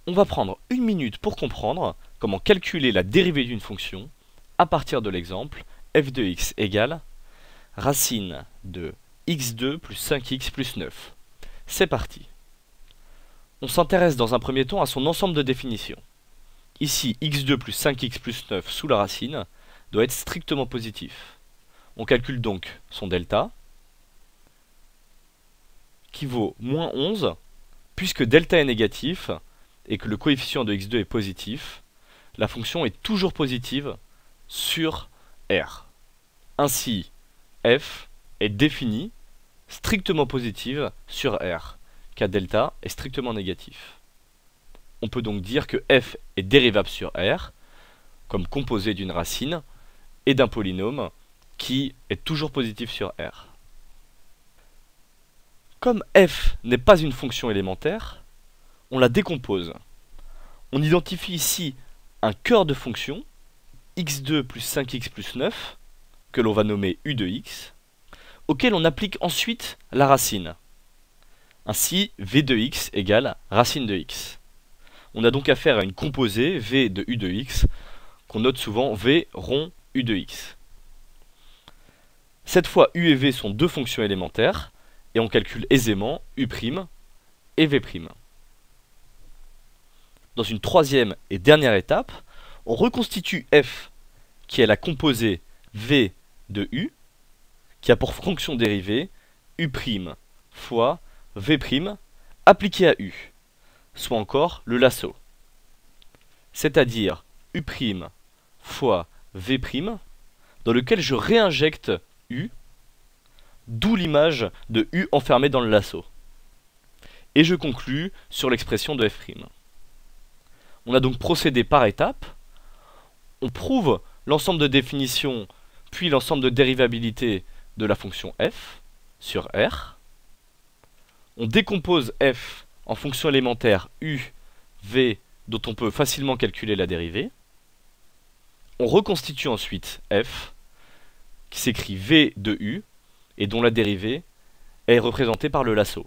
On va prendre une minute pour comprendre comment calculer la dérivée d'une fonction à partir de l'exemple f de x égale racine de x2 plus 5x plus 9. C'est parti. On s'intéresse dans un premier temps à son ensemble de définitions. Ici, x2 plus 5x plus 9 sous la racine doit être strictement positif. On calcule donc son delta, qui vaut moins 11, puisque delta est négatif, et que le coefficient de x2 est positif, la fonction est toujours positive sur R. Ainsi, f est définie strictement positive sur R, car delta est strictement négatif. On peut donc dire que f est dérivable sur R, comme composé d'une racine et d'un polynôme qui est toujours positif sur R. Comme f n'est pas une fonction élémentaire, on la décompose. On identifie ici un cœur de fonction, x2 plus 5x plus 9, que l'on va nommer u de x, auquel on applique ensuite la racine. Ainsi, v de x égale racine de x. On a donc affaire à une composée, v de u de x, qu'on note souvent v rond u de x. Cette fois, u et v sont deux fonctions élémentaires, et on calcule aisément u' et v'. Dans une troisième et dernière étape, on reconstitue f, qui est la composée v de u, qui a pour fonction dérivée u' fois v', appliqué à u, soit encore le lasso. C'est-à-dire u' fois v', dans lequel je réinjecte u, d'où l'image de u enfermé dans le lasso. Et je conclus sur l'expression de f'. On a donc procédé par étapes. On prouve l'ensemble de définitions, puis l'ensemble de dérivabilité de la fonction f sur R. On décompose f en fonction élémentaire u, v, dont on peut facilement calculer la dérivée. On reconstitue ensuite f, qui s'écrit v de u, et dont la dérivée est représentée par le lasso.